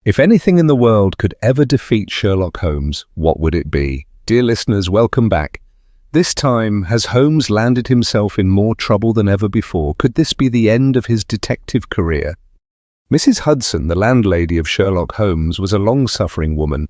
If anything in the world could ever defeat Sherlock Holmes, what would it be? Dear listeners, welcome back. This time, has Holmes landed himself in more trouble than ever before? Could this be the end of his detective career? Mrs. Hudson, the landlady of Sherlock Holmes, was a long-suffering woman.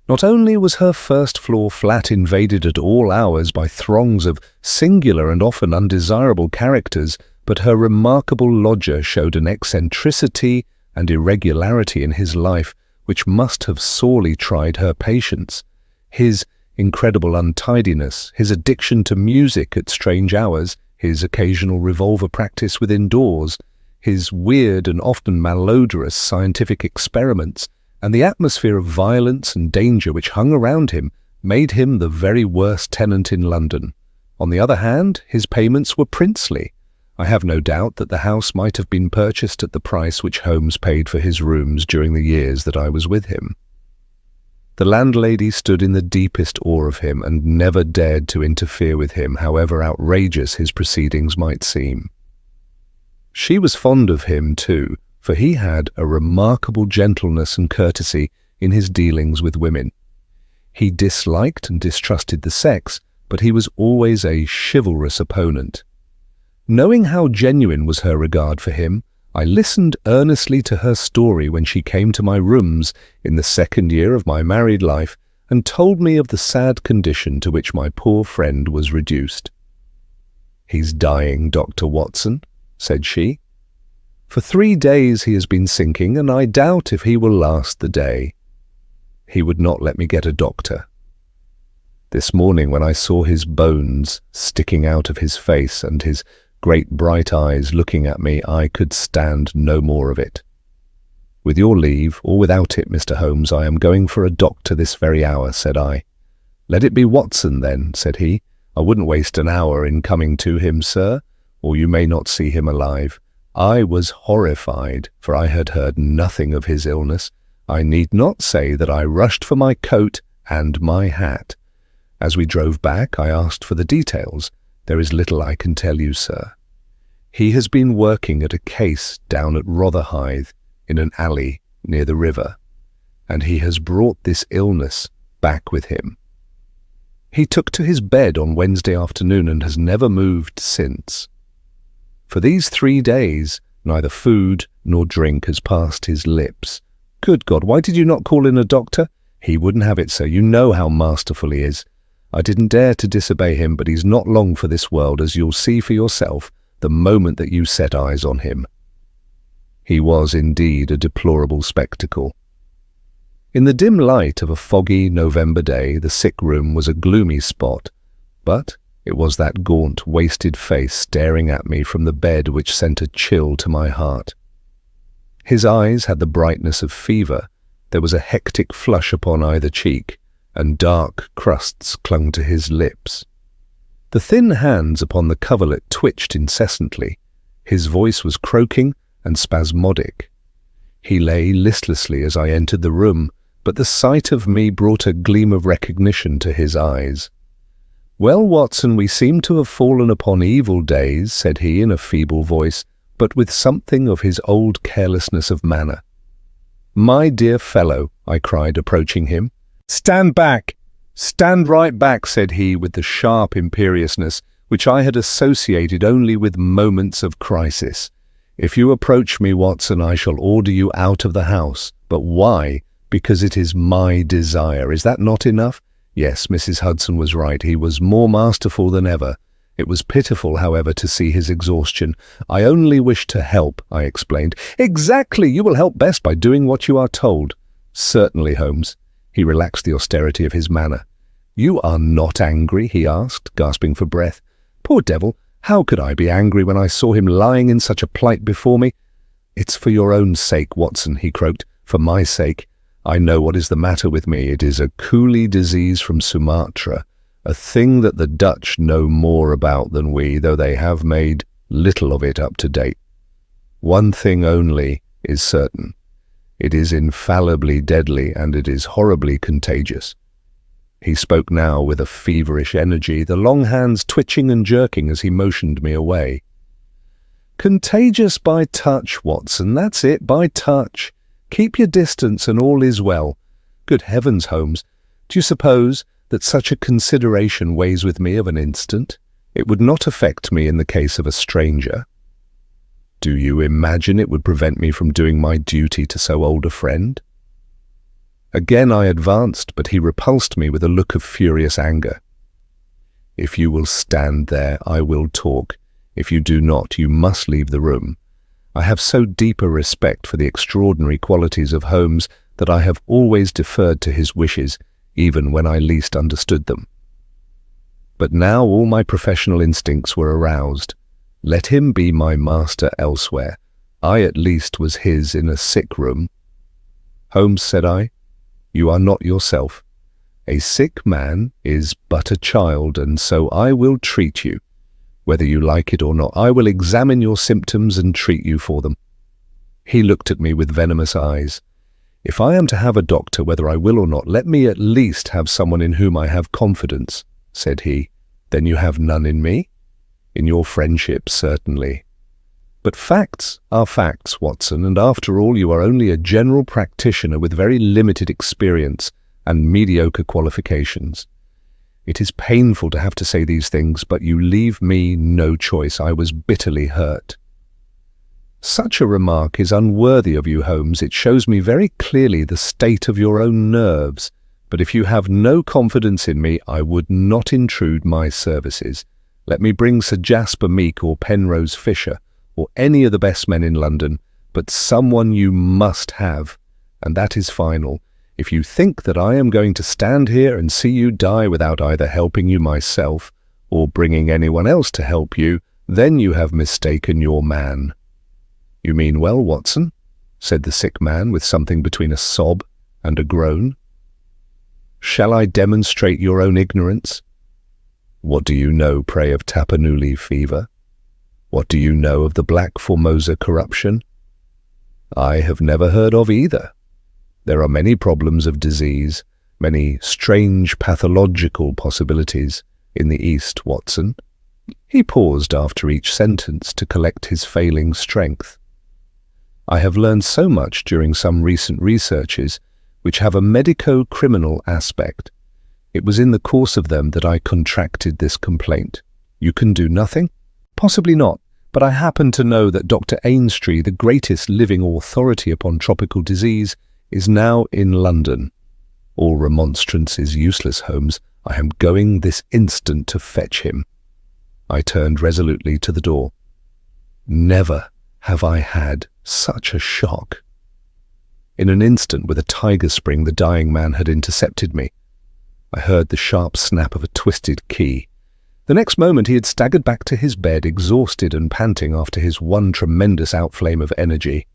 Not only was her first-floor flat invaded at all hours by throngs of singular and often undesirable characters, but her remarkable lodger showed an eccentricity and irregularity in his life which must have sorely tried her patience. His incredible untidiness, his addiction to music at strange hours, his occasional revolver practice within doors, his weird and often malodorous scientific experiments, and the atmosphere of violence and danger which hung around him made him the very worst tenant in London. On the other hand, his payments were princely. I have no doubt that the house might have been purchased at the price which Holmes paid for his rooms during the years that I was with him. The landlady stood in the deepest awe of him and never dared to interfere with him, however outrageous his proceedings might seem. She was fond of him, too, for he had a remarkable gentleness and courtesy in his dealings with women. He disliked and distrusted the sex, but he was always a chivalrous opponent. Knowing how genuine was her regard for him, I listened earnestly to her story when she came to my rooms in the second year of my married life and told me of the sad condition to which my poor friend was reduced. "He's dying, Dr. Watson," said she. "For 3 days he has been sinking, and I doubt if he will last the day. He would not let me get a doctor. This morning when I saw his bones sticking out of his face and his great bright eyes looking at me, I could stand no more of it. With your leave, or without it, Mr. Holmes, I am going for a doctor this very hour," said I. "Let it be Watson, then," said he. "I wouldn't waste an hour in coming to him, sir, or you may not see him alive." I was horrified, for I had heard nothing of his illness. I need not say that I rushed for my coat and my hat. As we drove back, I asked for the details. "There is little I can tell you, sir. He has been working at a case down at Rotherhithe in an alley near the river, and he has brought this illness back with him. He took to his bed on Wednesday afternoon and has never moved since. For these 3 days, neither food nor drink has passed his lips. Good God, why did you not call in a doctor? He wouldn't have it, sir. You know how masterful he is. I didn't dare to disobey him, but he's not long for this world, as you'll see for yourself the moment that you set eyes on him." He was indeed a deplorable spectacle. In the dim light of a foggy November day, the sick room was a gloomy spot, but it was that gaunt, wasted face staring at me from the bed which sent a chill to my heart. His eyes had the brightness of fever. There was a hectic flush upon either cheek, and dark crusts clung to his lips. The thin hands upon the coverlet twitched incessantly. His voice was croaking and spasmodic. He lay listlessly as I entered the room, but the sight of me brought a gleam of recognition to his eyes. "Well, Watson, we seem to have fallen upon evil days," said he in a feeble voice, but with something of his old carelessness of manner. "My dear fellow," I cried, approaching him. "Stand back! Stand right back," said he with the sharp imperiousness which I had associated only with moments of crisis. "If you approach me, Watson, I shall order you out of the house. But why? Because it is my desire. Is that not enough?" Yes, Mrs. Hudson was right. He was more masterful than ever. It was pitiful, however, to see his exhaustion. "I only wish to help," I explained. "Exactly! You will help best by doing what you are told." "Certainly, Holmes." He relaxed the austerity of his manner. "You are not angry?" he asked, gasping for breath. "Poor devil, how could I be angry when I saw him lying in such a plight before me?" "It's for your own sake, Watson," he croaked. "For my sake. I know what is the matter with me. It is a coolie disease from Sumatra, a thing that the Dutch know more about than we, though they have made little of it up to date. One thing only is certain. It is infallibly deadly, and it is horribly contagious." He spoke now with a feverish energy, the long hands twitching and jerking as he motioned me away. "Contagious by touch, Watson, that's it, by touch. Keep your distance and all is well. Good heavens, Holmes, do you suppose that such a consideration weighs with me of an instant? It would not affect me in the case of a stranger. Do you imagine it would prevent me from doing my duty to so old a friend? Again I advanced, but he repulsed me with a look of furious anger. If you will stand there, I will talk. If you do not, you must leave the room. I have so deep a respect for the extraordinary qualities of Holmes that I have always deferred to his wishes, even when I least understood them. But now all my professional instincts were aroused. Let him be my master elsewhere. I at least was his in a sick room. Holmes, said I, you are not yourself. A sick man is but a child, and so I will treat you. Whether you like it or not, I will examine your symptoms and treat you for them. He looked at me with venomous eyes. If I am to have a doctor, whether I will or not, let me at least have someone in whom I have confidence, said he. Then you have none in me? In your friendship, certainly. But facts are facts, Watson, and after all you are only a general practitioner with very limited experience and mediocre qualifications. It is painful to have to say these things, but you leave me no choice. I was bitterly hurt. Such a remark is unworthy of you, Holmes. It shows me very clearly the state of your own nerves. But if you have no confidence in me, I would not intrude my services. Let me bring Sir Jasper Meek or Penrose Fisher, or any of the best men in London, but someone you must have, and that is final. If you think that I am going to stand here and see you die without either helping you myself or bringing anyone else to help you, then you have mistaken your man. You mean well, Watson, said the sick man with something between a sob and a groan. Shall I demonstrate your own ignorance? What do you know, pray, of Tapanuli fever? What do you know of the Black Formosa corruption? I have never heard of either. There are many problems of disease, many strange pathological possibilities in the East, Watson. He paused after each sentence to collect his failing strength. I have learned so much during some recent researches which have a medico-criminal aspect. It was in the course of them that I contracted this complaint. You can do nothing? Possibly not, but I happen to know that Dr. Ainstree, the greatest living authority upon tropical disease, is now in London. All remonstrance is useless, Holmes. I am going this instant to fetch him. I turned resolutely to the door. Never have I had such a shock. In an instant, with a tiger spring, the dying man had intercepted me. I heard the sharp snap of a twisted key. The next moment he had staggered back to his bed, exhausted and panting after his one tremendous outflame of energy.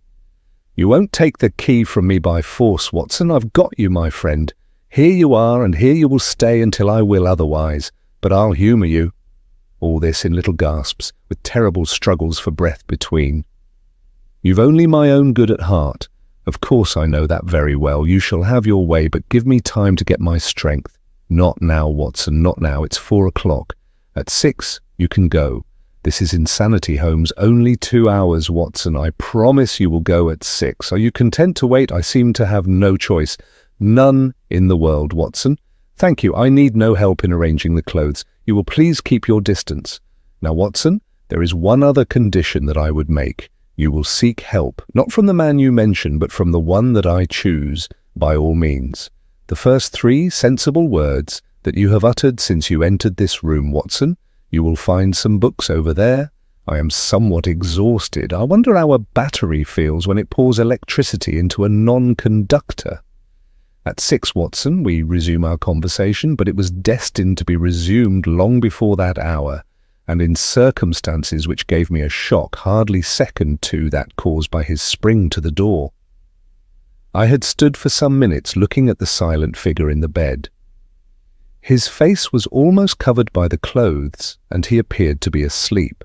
You won't take the key from me by force, Watson. I've got you, my friend. Here you are, and here you will stay until I will otherwise. But I'll humour you. All this in little gasps, with terrible struggles for breath between. You've only my own good at heart. Of course I know that very well. You shall have your way, but give me time to get my strength. Not now, Watson, not now. It's 4 o'clock. At 6, you can go. This is insanity, Holmes. Only 2 hours, Watson. I promise you will go at 6. Are you content to wait? I seem to have no choice. None in the world, Watson. Thank you. I need no help in arranging the clothes. You will please keep your distance. Now, Watson, there is one other condition that I would make. You will seek help, not from the man you mention, but from the one that I choose, by all means. The first 3 sensible words that you have uttered since you entered this room, Watson. You will find some books over there. I am somewhat exhausted. I wonder how a battery feels when it pours electricity into a non-conductor. At 6, Watson, we resume our conversation, but it was destined to be resumed long before that hour, and in circumstances which gave me a shock hardly second to that caused by his spring to the door. I had stood for some minutes looking at the silent figure in the bed. His face was almost covered by the clothes, and he appeared to be asleep.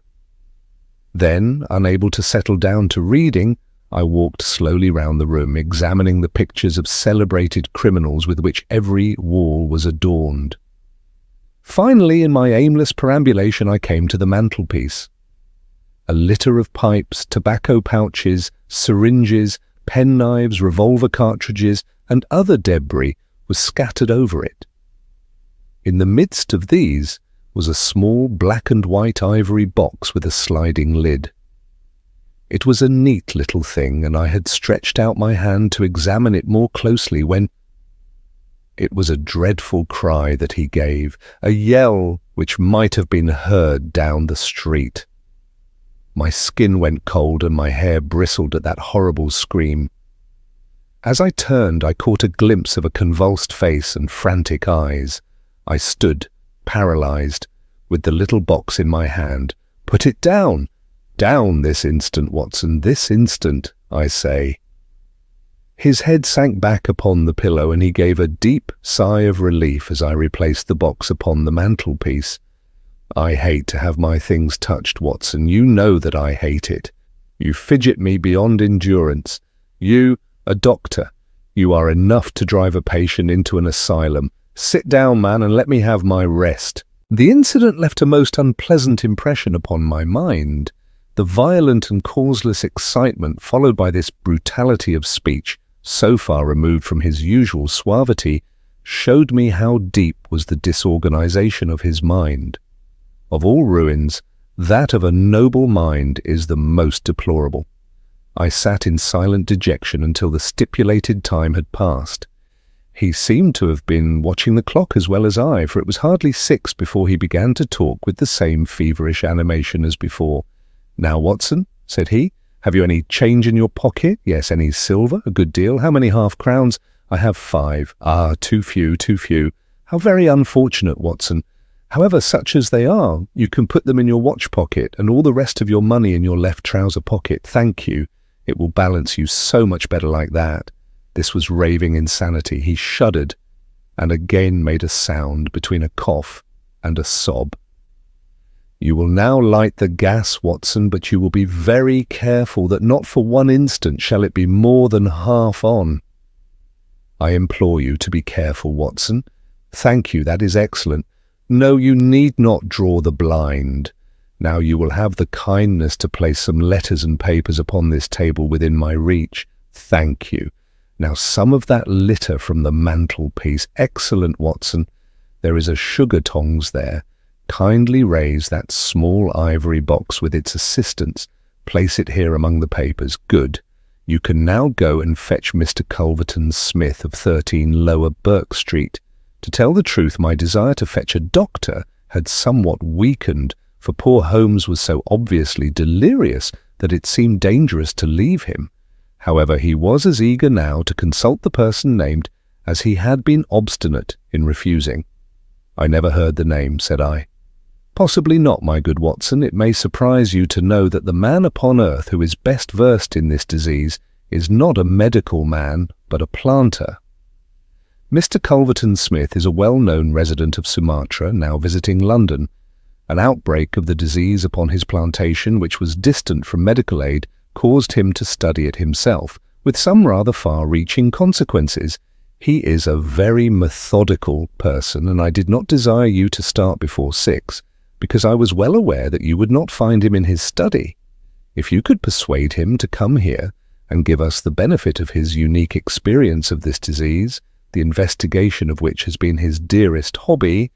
Then, unable to settle down to reading, I walked slowly round the room, examining the pictures of celebrated criminals with which every wall was adorned. Finally, in my aimless perambulation, I came to the mantelpiece. A litter of pipes, tobacco pouches, syringes, penknives, revolver cartridges, and other debris was scattered over it. In the midst of these was a small black and white ivory box with a sliding lid. It was a neat little thing, and I had stretched out my hand to examine it more closely when it was a dreadful cry that he gave, a yell which might have been heard down the street. My skin went cold and my hair bristled at that horrible scream. As I turned, I caught a glimpse of a convulsed face and frantic eyes. I stood, paralyzed, with the little box in my hand. "Put it down! Down this instant, Watson, this instant, I say." His head sank back upon the pillow and he gave a deep sigh of relief as I replaced the box upon the mantelpiece. "I hate to have my things touched, Watson. You know that I hate it. You fidget me beyond endurance. You, a doctor, you are enough to drive a patient into an asylum. Sit down, man, and let me have my rest." The incident left a most unpleasant impression upon my mind. The violent and causeless excitement followed by this brutality of speech, so far removed from his usual suavity, showed me how deep was the disorganization of his mind. Of all ruins, that of a noble mind is the most deplorable. I sat in silent dejection until the stipulated time had passed. He seemed to have been watching the clock as well as I, for it was hardly 6 before he began to talk with the same feverish animation as before. "Now, Watson," said he, "have you any change in your pocket? Yes, any silver? A good deal. How many half-crowns? I have 5. Ah, too few, too few. How very unfortunate, Watson. However, such as they are, you can put them in your watch pocket and all the rest of your money in your left trouser pocket. Thank you. It will balance you so much better like that." This was raving insanity. He shuddered and again made a sound between a cough and a sob. "You will now light the gas, Watson, but you will be very careful that not for one instant shall it be more than half on." "I implore you to be careful, Watson." "Thank you, that is excellent. No, you need not draw the blind. Now you will have the kindness to place some letters and papers upon this table within my reach. Thank you. Now some of that litter from the mantelpiece. Excellent, Watson. There is a sugar tongs there. Kindly raise that small ivory box with its assistance. Place it here among the papers. Good. You can now go and fetch Mr. Culverton Smith of 13 Lower Burke Street. To tell the truth, my desire to fetch a doctor had somewhat weakened, for poor Holmes was so obviously delirious that it seemed dangerous to leave him. However, he was as eager now to consult the person named as he had been obstinate in refusing. "I never heard the name," said I. "Possibly not, my good Watson. It may surprise you to know that the man upon earth who is best versed in this disease is not a medical man, but a planter. Mr. Culverton Smith is a well-known resident of Sumatra, now visiting London. An outbreak of the disease upon his plantation, which was distant from medical aid, caused him to study it himself, with some rather far-reaching consequences. He is a very methodical person, and I did not desire you to start before 6, because I was well aware that you would not find him in his study. If you could persuade him to come here and give us the benefit of his unique experience of this disease, the investigation of which has been his dearest hobby,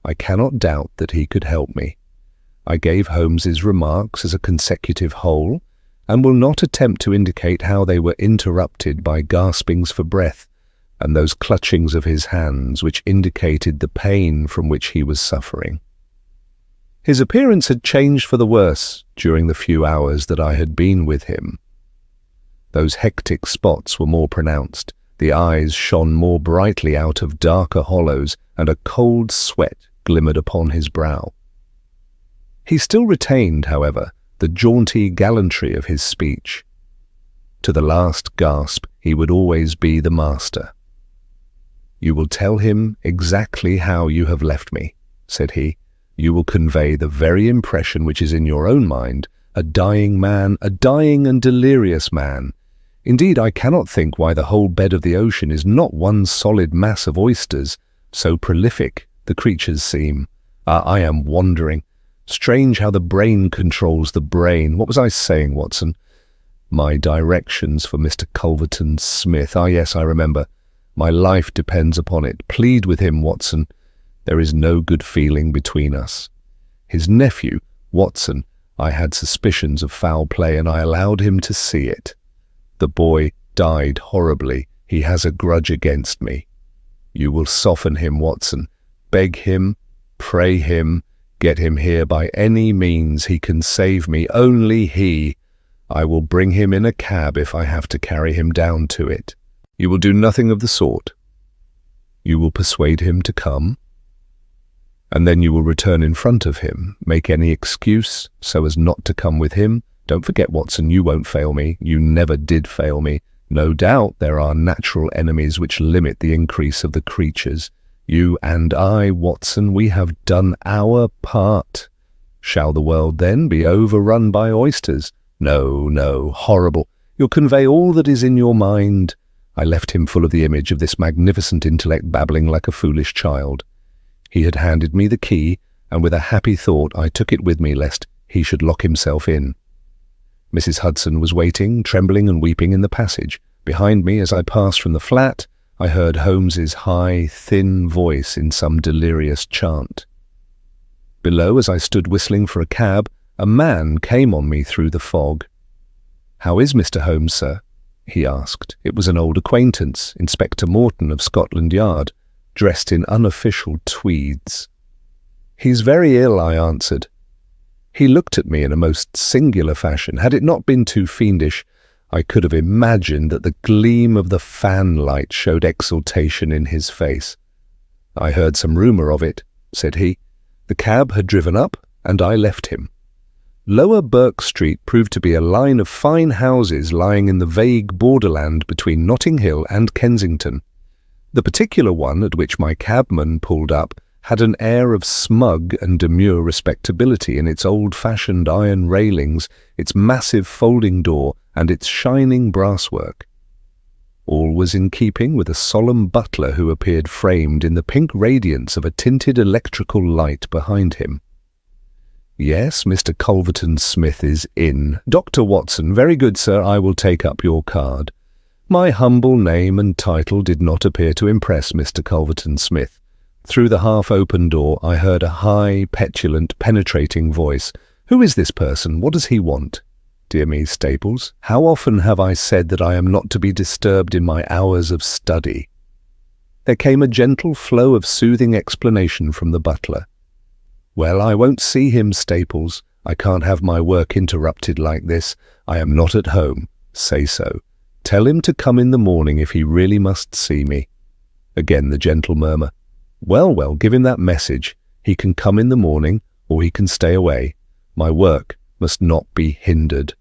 I cannot doubt that he could help me. I gave Holmes's remarks as a consecutive whole, and will not attempt to indicate how they were interrupted by gaspings for breath and those clutchings of his hands which indicated the pain from which he was suffering. His appearance had changed for the worse during the few hours that I had been with him. Those hectic spots were more pronounced, the eyes shone more brightly out of darker hollows, and a cold sweat glimmered upon his brow. He still retained, however, the jaunty gallantry of his speech. To the last gasp he would always be the master. "You will tell him exactly how you have left me," said he. "You will convey the very impression which is in your own mind, a dying man, a dying and delirious man. Indeed, I cannot think why the whole bed of the ocean is not one solid mass of oysters, so prolific the creatures seem. I am wandering. Strange how the brain controls the brain. What was I saying, Watson? My directions for Mr. Culverton Smith. Ah, yes, I remember. My life depends upon it. Plead with him, Watson. There is no good feeling between us. His nephew, Watson, I had suspicions of foul play and I allowed him to see it. The boy died horribly. He has a grudge against me. You will soften him, Watson. Beg him, pray him, get him here by any means. He can save me, only he. I will bring him in a cab if I have to carry him down to it. You will do nothing of the sort. You will persuade him to come, and then you will return in front of him, make any excuse so as not to come with him. Don't forget, Watson, you won't fail me. You never did fail me. No doubt there are natural enemies which limit the increase of the creatures. You and I, Watson, we have done our part. Shall the world then be overrun by oysters? No, no, horrible. You'll convey all that is in your mind. I left him full of the image of this magnificent intellect babbling like a foolish child. He had handed me the key, and with a happy thought I took it with me lest he should lock himself in. Mrs. Hudson was waiting, trembling and weeping in the passage. Behind me, as I passed from the flat, I heard Holmes's high, thin voice in some delirious chant. Below, as I stood whistling for a cab, a man came on me through the fog. "How is Mr. Holmes, sir?" he asked. It was an old acquaintance, Inspector Morton of Scotland Yard, dressed in unofficial tweeds. "He's very ill," I answered. He looked at me in a most singular fashion. Had it not been too fiendish, I could have imagined that the gleam of the fanlight showed exultation in his face. "I heard some rumour of it," said he. The cab had driven up, and I left him. Lower Burke Street proved to be a line of fine houses lying in the vague borderland between Notting Hill and Kensington. The particular one at which my cabman pulled up had an air of smug and demure respectability in its old-fashioned iron railings, its massive folding door, and its shining brasswork. All was in keeping with a solemn butler who appeared framed in the pink radiance of a tinted electrical light behind him. "Yes, Mr. Culverton Smith is in. Dr. Watson, very good, sir, I will take up your card." My humble name and title did not appear to impress Mr. Culverton Smith. Through the half-open door I heard a high, petulant, penetrating voice. "Who is this person? What does he want?" Dear me, Staples, how often have I said that I am not to be disturbed in my hours of study? There came a gentle flow of soothing explanation from the butler. "Well, I won't see him, Staples. I can't have my work interrupted like this. I am not at home. Say so. Tell him to come in the morning if he really must see me." Again the gentle murmur. Well, well, give him that message. He can come in the morning, or he can stay away. My work must not be hindered."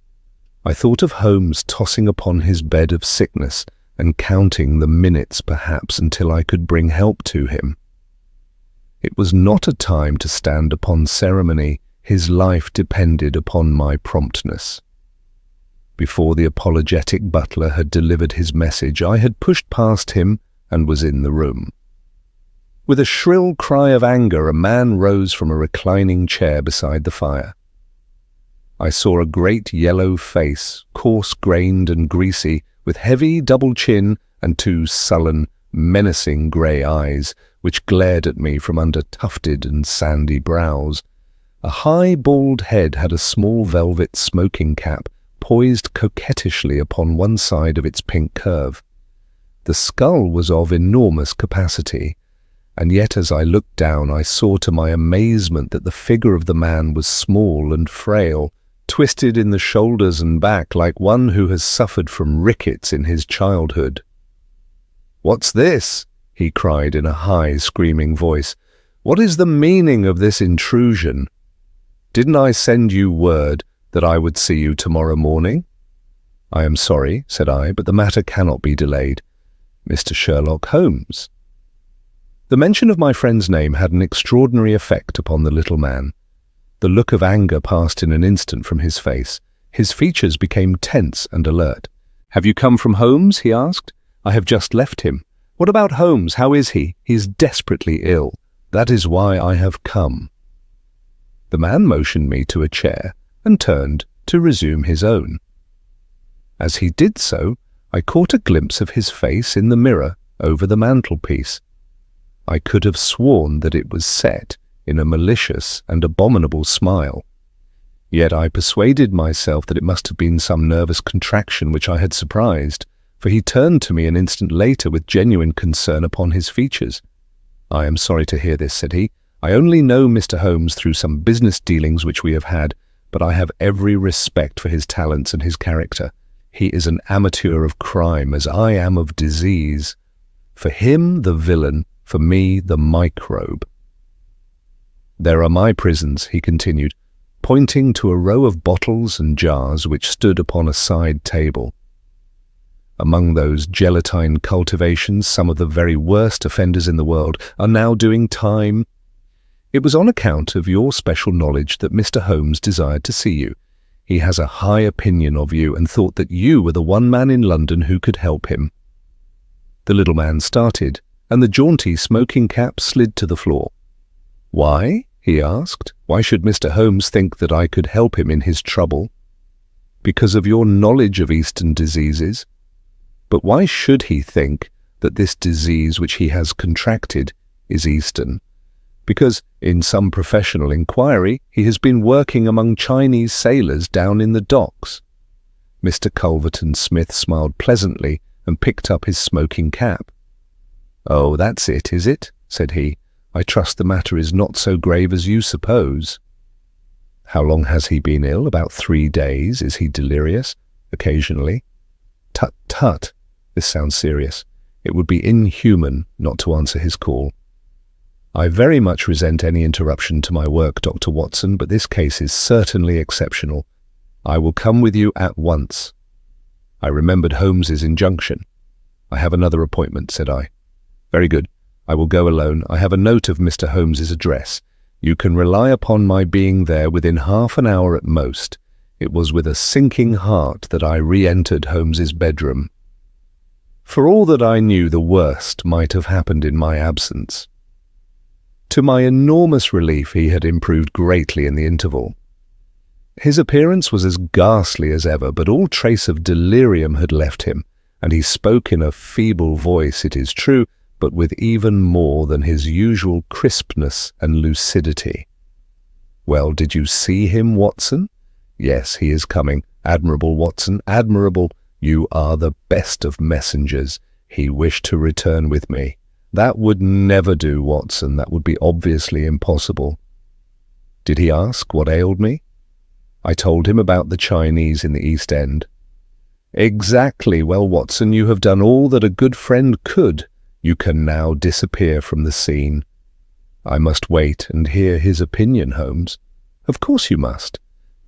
I thought of Holmes tossing upon his bed of sickness and counting the minutes perhaps until I could bring help to him. It was not a time to stand upon ceremony. His life depended upon my promptness. Before the apologetic butler had delivered his message, I had pushed past him and was in the room. With a shrill cry of anger, a man rose from a reclining chair beside the fire. I saw a great yellow face, coarse-grained and greasy, with heavy double chin and two sullen, menacing grey eyes, which glared at me from under tufted and sandy brows. A high, bald head had a small velvet smoking cap poised coquettishly upon one side of its pink curve. The skull was of enormous capacity, and yet as I looked down I saw to my amazement that the figure of the man was small and frail, twisted in the shoulders and back like one who has suffered from rickets in his childhood. "What's this?" he cried in a high, screaming voice. "What is the meaning of this intrusion? Didn't I send you word that I would see you tomorrow morning?" "I am sorry," said I, "but the matter cannot be delayed. Mr. Sherlock Holmes." The mention of my friend's name had an extraordinary effect upon the little man. The look of anger passed in an instant from his face. His features became tense and alert. "Have you come from Holmes?" he asked. "I have just left him." "What about Holmes? How is he?" "He is desperately ill. That is why I have come." The man motioned me to a chair and turned to resume his own. As he did so, I caught a glimpse of his face in the mirror over the mantelpiece. I could have sworn that it was set in a malicious and abominable smile. Yet I persuaded myself that it must have been some nervous contraction which I had surprised, for he turned to me an instant later with genuine concern upon his features. "I am sorry to hear this," said he. "I only know Mr. Holmes through some business dealings which we have had, but I have every respect for his talents and his character. He is an amateur of crime, as I am of disease. For him, the villain; for me, the microbe. There are my prisons," he continued, pointing to a row of bottles and jars which stood upon a side table. "Among those gelatine cultivations, some of the very worst offenders in the world are now doing time. It was on account of your special knowledge that Mr. Holmes desired to see you. He has a high opinion of you and thought that you were the one man in London who could help him." The little man started, and the jaunty smoking cap slid to the floor. "Why?" he asked. "Why should Mr. Holmes think that I could help him in his trouble?" "Because of your knowledge of Eastern diseases." "But why should he think that this disease which he has contracted is Eastern?" "Because, in some professional inquiry, he has been working among Chinese sailors down in the docks." Mr. Culverton Smith smiled pleasantly and picked up his smoking cap. "Oh, that's it, is it?" said he. "I trust the matter is not so grave as you suppose." "How long has he been ill? About 3 days. Is he delirious?" "Occasionally." "Tut, tut. This sounds serious. It would be inhuman not to answer his call." "I very much resent any interruption to my work, Dr. Watson, but this case is certainly exceptional. I will come with you at once." I remembered Holmes's injunction. "I have another appointment," said I. "Very good. I will go alone. I have a note of Mr. Holmes's address. You can rely upon my being there within half an hour at most." It was with a sinking heart that I re-entered Holmes's bedroom. For all that I knew, the worst might have happened in my absence. To my enormous relief, he had improved greatly in the interval. His appearance was as ghastly as ever, but all trace of delirium had left him, and he spoke in a feeble voice, it is true, but with even more than his usual crispness and lucidity. "Well, did you see him, Watson?" "Yes, he is coming. Admirable, Watson, admirable. You are the best of messengers. He wished to return with me." "That would never do, Watson. That would be obviously impossible." "Did he ask what ailed me?" I told him about the Chinese in the East End. "Exactly. Well, Watson, you have done all that a good friend could. You can now disappear from the scene." "I must wait and hear his opinion, Holmes." "Of course you must.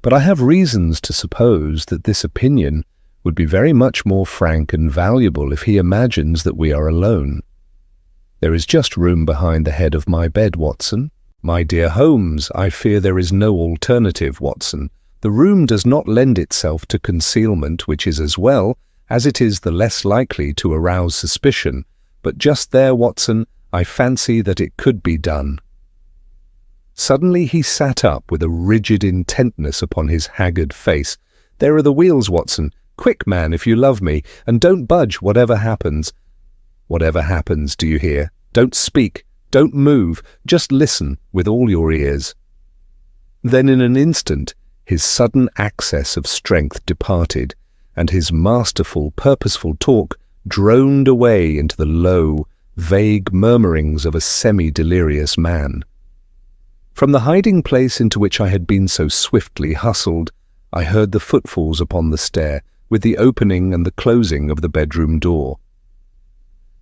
But I have reasons to suppose that this opinion would be very much more frank and valuable if he imagines that we are alone. There is just room behind the head of my bed, Watson." "My dear Holmes, I fear there is no alternative, Watson. The room does not lend itself to concealment, which is as well, as it is the less likely to arouse suspicion. But just there, Watson, I fancy that it could be done." Suddenly he sat up with a rigid intentness upon his haggard face. "There are the wheels, Watson. Quick, man, if you love me, and don't budge whatever happens." "Whatever happens, do you hear? Don't speak, don't move, just listen with all your ears." Then in an instant his sudden access of strength departed, and his masterful, purposeful talk droned away into the low, vague murmurings of a semi-delirious man. From the hiding place into which I had been so swiftly hustled, I heard the footfalls upon the stair, with the opening and the closing of the bedroom door.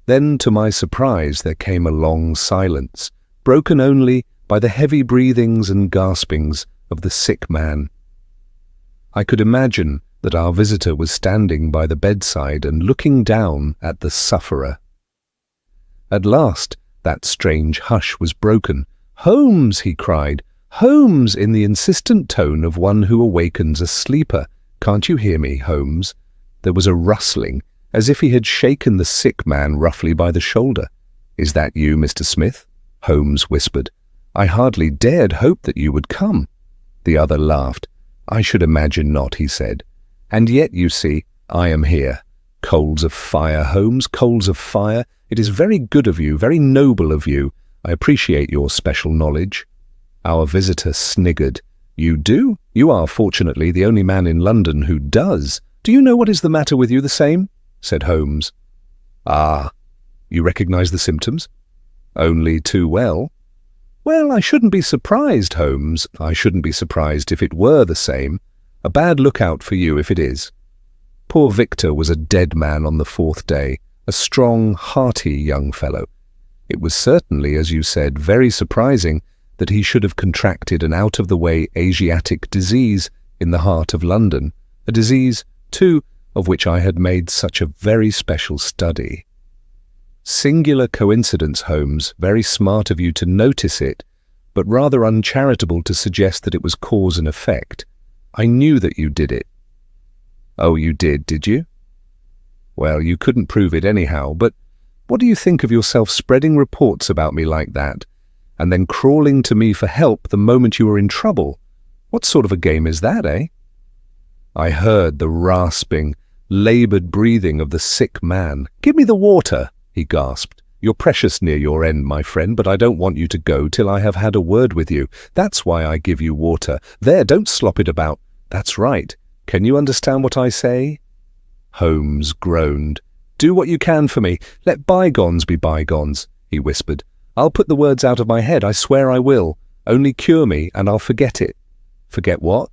Then, to my surprise, there came a long silence, broken only by the heavy breathings and gaspings of the sick man. I could imagine that our visitor was standing by the bedside and looking down at the sufferer. At last that strange hush was broken. "Holmes!" he cried. "Holmes!" in the insistent tone of one who awakens a sleeper. "Can't you hear me, Holmes?" There was a rustling, as if he had shaken the sick man roughly by the shoulder. "Is that you, Mr. Smith?" Holmes whispered. "I hardly dared hope that you would come." The other laughed. "I should imagine not," he said. "And yet, you see, I am here. Coals of fire, Holmes, coals of fire. It is very good of you, very noble of you. I appreciate your special knowledge." Our visitor sniggered. "You do? You are, fortunately, the only man in London who does. Do you know what is the matter with you the same?" said Holmes. "Ah, you recognize the symptoms?" "Only too well." "Well, I shouldn't be surprised, Holmes. I shouldn't be surprised if it were the same. A bad lookout for you if it is." Poor Victor was a dead man on the fourth day, a strong, hearty young fellow. It was certainly, as you said, very surprising that he should have contracted an out-of-the-way Asiatic disease in the heart of London, a disease, too, of which I had made such a very special study. Singular coincidence, Holmes, very smart of you to notice it, but rather uncharitable to suggest that it was cause and effect. I knew that you did it. "Oh, you did you?" "Well, you couldn't prove it anyhow, but what do you think of yourself spreading reports about me like that, and then crawling to me for help the moment you were in trouble? What sort of a game is that, eh?" I heard the rasping, laboured breathing of the sick man. "Give me the water," he gasped. "You're precious near your end, my friend, but I don't want you to go till I have had a word with you. That's why I give you water. There, don't slop it about. That's right. Can you understand what I say?" Holmes groaned. "Do what you can for me. Let bygones be bygones," he whispered. "I'll put the words out of my head, I swear I will. Only cure me, and I'll forget it." "Forget what?"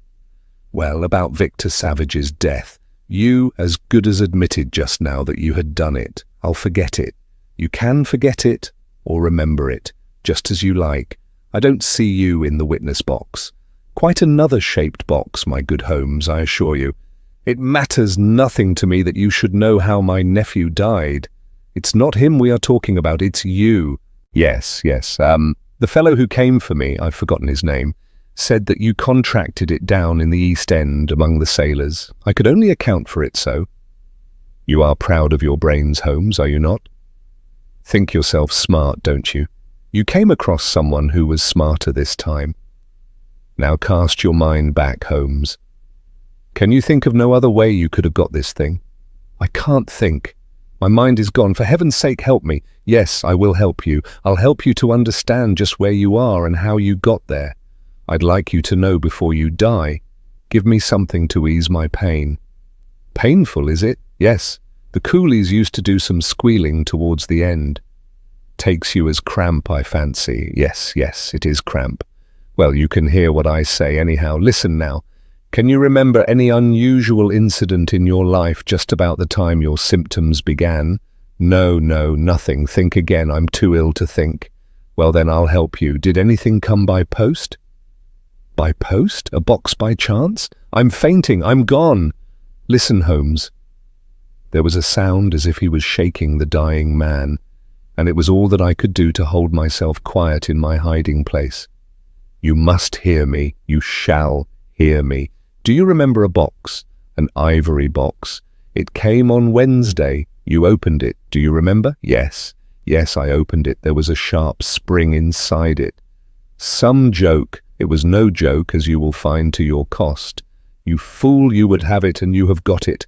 "Well, about Victor Savage's death. You as good as admitted just now that you had done it. I'll forget it. You can forget it, or remember it, just as you like. I don't see you in the witness box. Quite another shaped box, my good Holmes, I assure you. It matters nothing to me that you should know how my nephew died. It's not him we are talking about, it's you. Yes, the fellow who came for me, I've forgotten his name, said that you contracted it down in the East End among the sailors. I could only account for it so. You are proud of your brains, Holmes, are you not? Think yourself smart, don't you? You came across someone who was smarter this time. Now cast your mind back, Holmes. Can you think of no other way you could have got this thing? I can't think. My mind is gone. For heaven's sake, help me. Yes, I will help you. I'll help you to understand just where you are and how you got there. I'd like you to know before you die. Give me something to ease my pain. Painful, is it? Yes. The coolies used to do some squealing towards the end. Takes you as cramp, I fancy. Yes, it is cramp. Well, you can hear what I say anyhow. Listen now. Can you remember any unusual incident in your life just about the time your symptoms began? No, nothing. Think again. I'm too ill to think. Well, then I'll help you. Did anything come by post? By post? A box by chance? I'm fainting. I'm gone. Listen, Holmes. There was a sound as if he was shaking the dying man, and it was all that I could do to hold myself quiet in my hiding place. You must hear me. You shall hear me. Do you remember a box? An ivory box. It came on Wednesday. You opened it. Do you remember? Yes, I opened it. There was a sharp spring inside it. Some joke. It was no joke, as you will find to your cost. You fool, you would have it, and you have got it.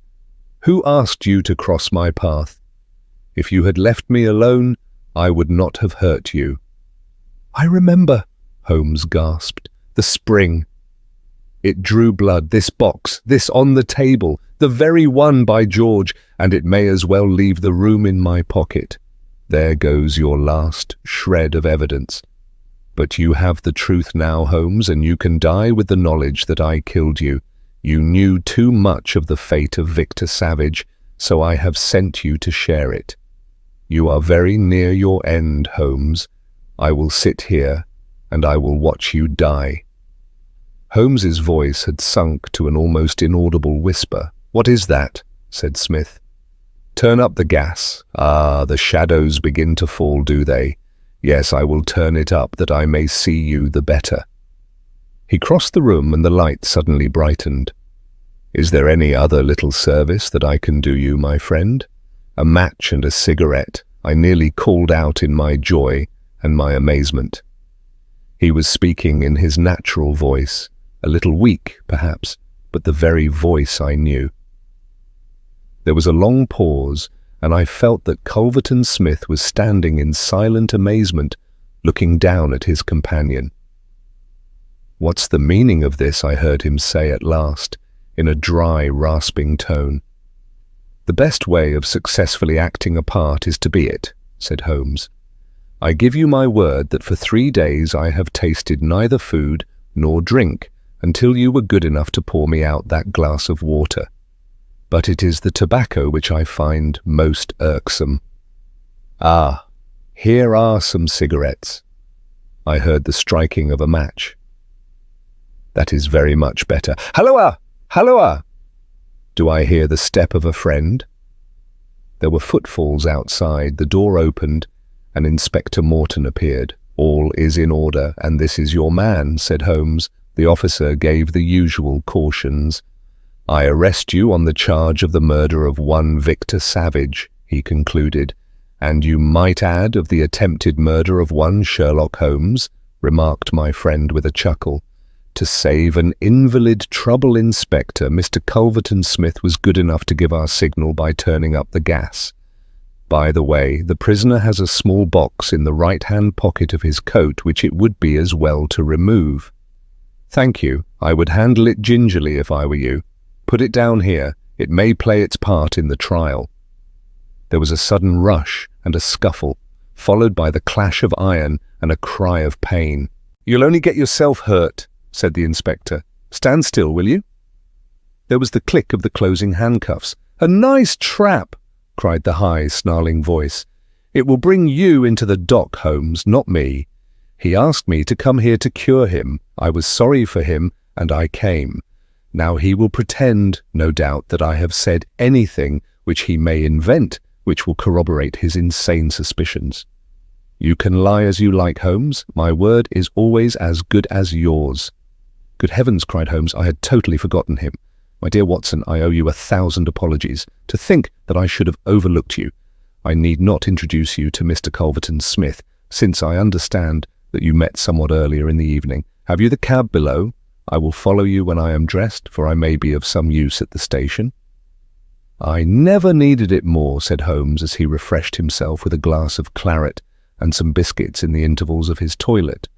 Who asked you to cross my path? If you had left me alone, I would not have hurt you. I remember, Holmes gasped. The spring. It drew blood, this box, this on the table, the very one, by George, and it may as well leave the room in my pocket. There goes your last shred of evidence. But you have the truth now, Holmes, and you can die with the knowledge that I killed you. You knew too much of the fate of Victor Savage, so I have sent you to share it. You are very near your end, Holmes. I will sit here, and I will watch you die. Holmes's voice had sunk to an almost inaudible whisper. What is that? Said Smith. Turn up the gas. Ah, the shadows begin to fall, do they? Yes, I will turn it up that I may see you the better. He crossed the room and the light suddenly brightened. Is there any other little service that I can do you, my friend? A match and a cigarette, I nearly called out in my joy and my amazement. He was speaking in his natural voice, a little weak, perhaps, but the very voice I knew. There was a long pause, and I felt that Culverton Smith was standing in silent amazement, looking down at his companion. "What's the meaning of this?" I heard him say at last, in a dry, rasping tone. "The best way of successfully acting a part is to be it," said Holmes. "I give you my word that for 3 days I have tasted neither food nor drink until you were good enough to pour me out that glass of water. But it is the tobacco which I find most irksome. Ah, here are some cigarettes." I heard the striking of a match. "That is very much better. Halloa! Halloa!" Do I hear the step of a friend? There were footfalls outside, the door opened, and Inspector Morton appeared. "All is in order, and this is your man," said Holmes. The officer gave the usual cautions. "I arrest you on the charge of the murder of one Victor Savage," he concluded. "And you might add of the attempted murder of one Sherlock Holmes," remarked my friend with a chuckle. "To save an invalid trouble inspector, Mr. Culverton Smith was good enough to give our signal by turning up the gas. By the way, the prisoner has a small box in the right-hand pocket of his coat which it would be as well to remove." "Thank you. I would handle it gingerly if I were you. Put it down here. It may play its part in the trial." There was a sudden rush and a scuffle, followed by the clash of iron and a cry of pain. "You'll only get yourself hurt," said the inspector. "Stand still, will you?" There was the click of the closing handcuffs. "A nice trap!" cried the high, snarling voice. "It will bring you into the dock, Holmes, not me. He asked me to come here to cure him. I was sorry for him, and I came. Now he will pretend, no doubt, that I have said anything which he may invent, which will corroborate his insane suspicions. You can lie as you like, Holmes. My word is always as good as yours." "Good heavens," cried Holmes, "I had totally forgotten him. My dear Watson, I owe you 1,000 apologies. To think that I should have overlooked you. I need not introduce you to Mr. Culverton Smith, since I understand that you met somewhat earlier in the evening. Have you the cab below? I will follow you when I am dressed, for I may be of some use at the station." "I never needed it more," said Holmes as he refreshed himself with a glass of claret and some biscuits in the intervals of his toilet.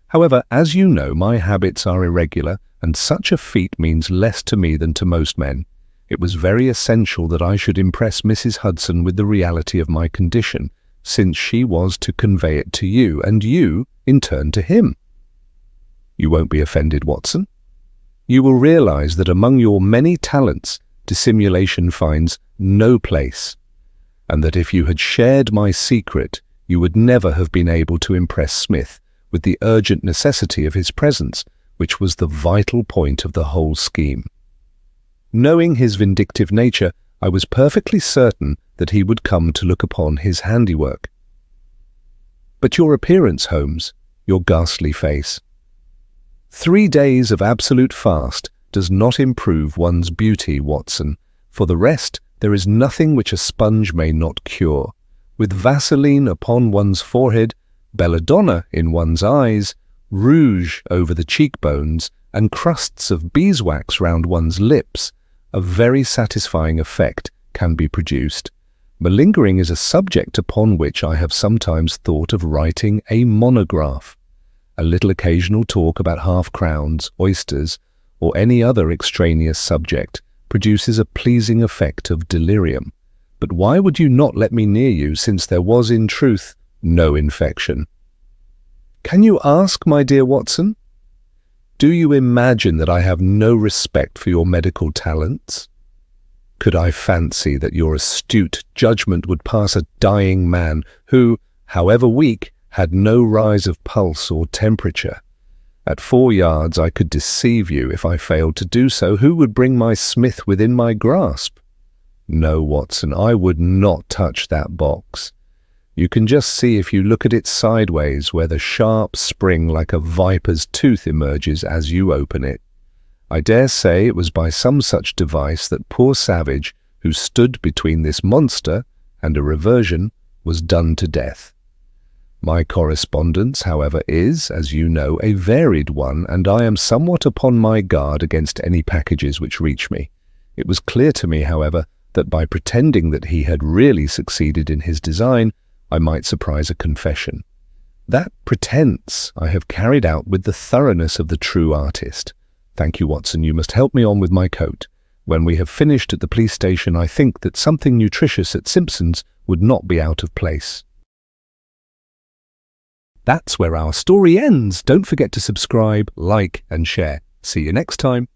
"However, as you know, my habits are irregular, and such a feat means less to me than to most men. It was very essential that I should impress Mrs. Hudson with the reality of my condition, since she was to convey it to you, and you, in turn, to him. You won't be offended, Watson? You will realize that among your many talents, dissimulation finds no place, and that if you had shared my secret, you would never have been able to impress Smith with the urgent necessity of his presence, which was the vital point of the whole scheme. Knowing his vindictive nature, I was perfectly certain that he would come to look upon his handiwork. But your appearance, Holmes, your ghastly face. 3 days of absolute fast does not improve one's beauty, Watson. For the rest, there is nothing which a sponge may not cure. With Vaseline upon one's forehead, belladonna in one's eyes, rouge over the cheekbones, and crusts of beeswax round one's lips, a very satisfying effect can be produced. Malingering is a subject upon which I have sometimes thought of writing a monograph. A little occasional talk about half-crowns, oysters, or any other extraneous subject produces a pleasing effect of delirium. But why would you not let me near you, since there was, in truth, no infection? Can you ask, my dear Watson? Do you imagine that I have no respect for your medical talents? Could I fancy that your astute judgment would pass a dying man who, however weak, had no rise of pulse or temperature? At 4 yards I could deceive you. If I failed to do so, who would bring my Smith within my grasp? No, Watson, I would not touch that box. You can just see if you look at it sideways where the sharp spring like a viper's tooth emerges as you open it. I dare say it was by some such device that poor Savage, who stood between this monster and a reversion, was done to death. My correspondence, however, is, as you know, a varied one, and I am somewhat upon my guard against any packages which reach me. It was clear to me, however, that by pretending that he had really succeeded in his design, I might surprise a confession. That pretense I have carried out with the thoroughness of the true artist. Thank you, Watson. You must help me on with my coat. When we have finished at the police station, I think that something nutritious at Simpson's would not be out of place. That's where our story ends. Don't forget to subscribe, like, and share. See you next time.